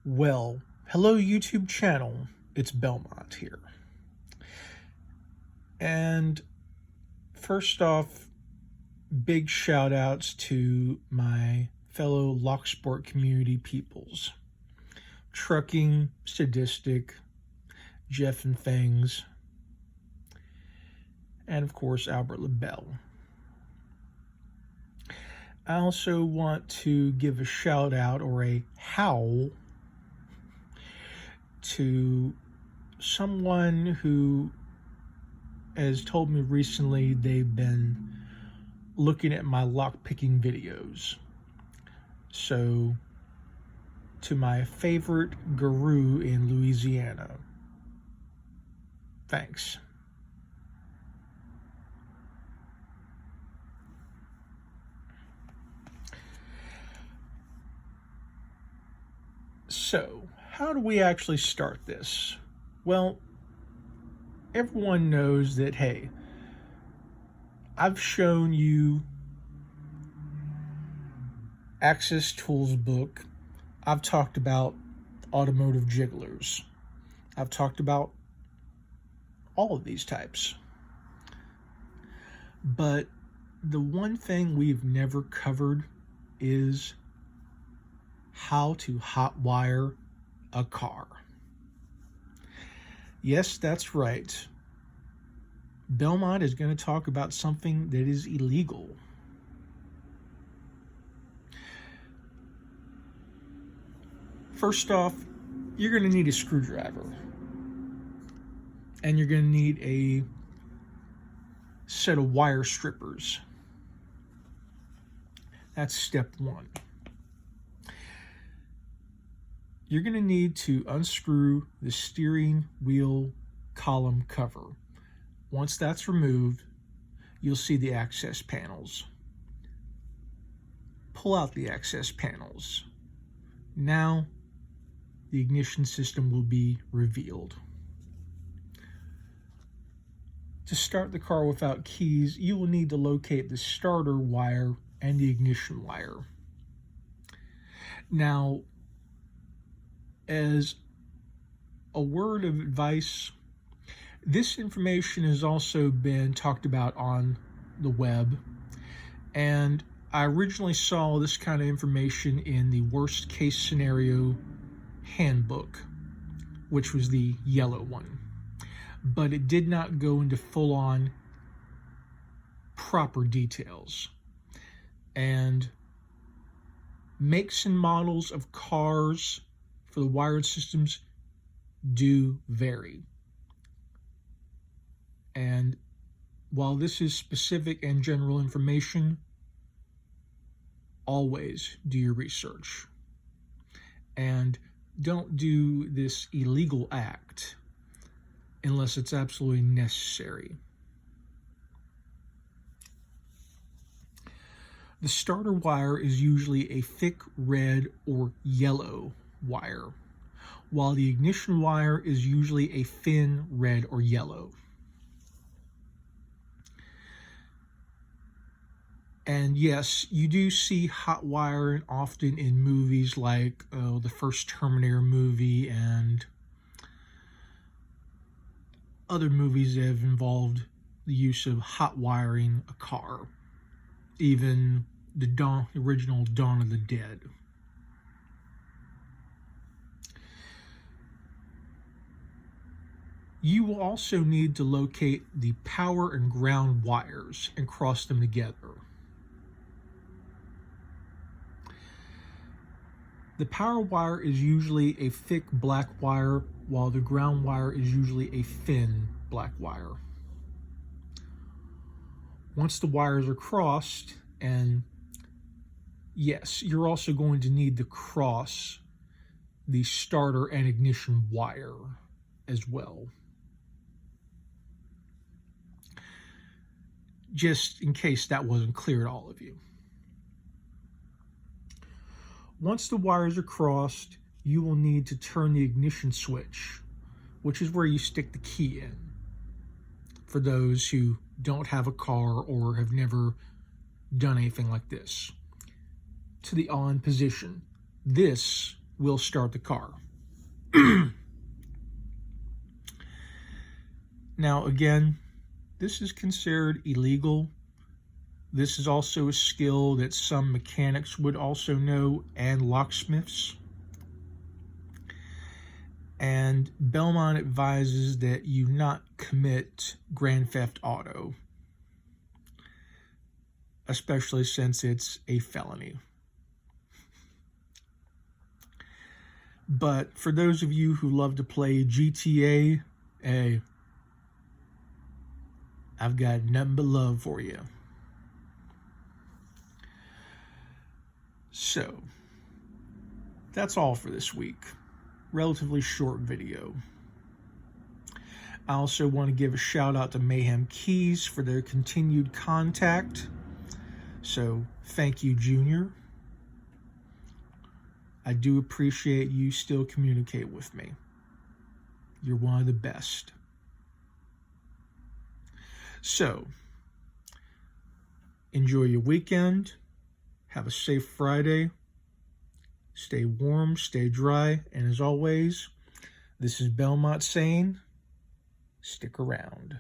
Well, hello YouTube channel, it's Belmont here. And first off, big shout outs to my fellow lock sport community peoples. Trucking, Sadistic, Jeff and Fangs, and of course Albert LaBelle. I also want to give a shout out or a howl to someone who has told me recently they've been looking at my lockpicking videos. So, to my favorite guru in Louisiana, thanks. So, how do we actually start this? Well, everyone knows that, hey, I've shown you Access Tools book. I've talked about automotive jigglers. I've talked about all of these types. But the one thing we've never covered is how to hotwire a car. Yes, that's right. Belmont is going to talk about something that is illegal. First off, you're going to need a screwdriver. And you're going to need a set of wire strippers. That's step one. You're going to need to unscrew the steering wheel column cover. Once that's removed, you'll see the access panels. Pull out the access panels. Now, the ignition system will be revealed. To start the car without keys, you will need to locate the starter wire and the ignition wire. Now, as a word of advice, this information has also been talked about on the web, and I originally saw this kind of information in the worst case scenario handbook, which was the yellow one, but it did not go into full-on proper details. And makes and models of cars for the wired systems do vary. And while this is specific and general information, always do your research. And don't do this illegal act unless it's absolutely necessary. The starter wire is usually a thick red or yellow wire, while the ignition wire is usually a thin red or yellow. And yes, you do see hot wiring often in movies like the first Terminator movie and other movies that have involved the use of hot wiring a car. Even the original Dawn of the Dead. You will also need to locate the power and ground wires and cross them together. The power wire is usually a thick black wire, while the ground wire is usually a thin black wire. Once the wires are crossed, and yes, you're also going to need to cross the starter and ignition wire as well. Just in case that wasn't clear to all of you. Once the wires are crossed, you will need to turn the ignition switch, which is where you stick the key in, for those who don't have a car or have never done anything like this, to the on position. This will start the car. Now, again, this is considered illegal. This is also a skill that some mechanics would also know, and locksmiths. And Belmont advises that you not commit Grand Theft Auto, especially since it's a felony. But for those of you who love to play GTA, hey, I've got nothing but love for you. So, that's all for this week. Relatively short video. I also want to give a shout out to Mayhem Keys for their continued contact. So, thank you, Junior. I do appreciate you still communicate with me. You're one of the best. So, enjoy your weekend. Have a safe Friday. Stay warm, stay dry, and as always, this is Belmont saying, stick around.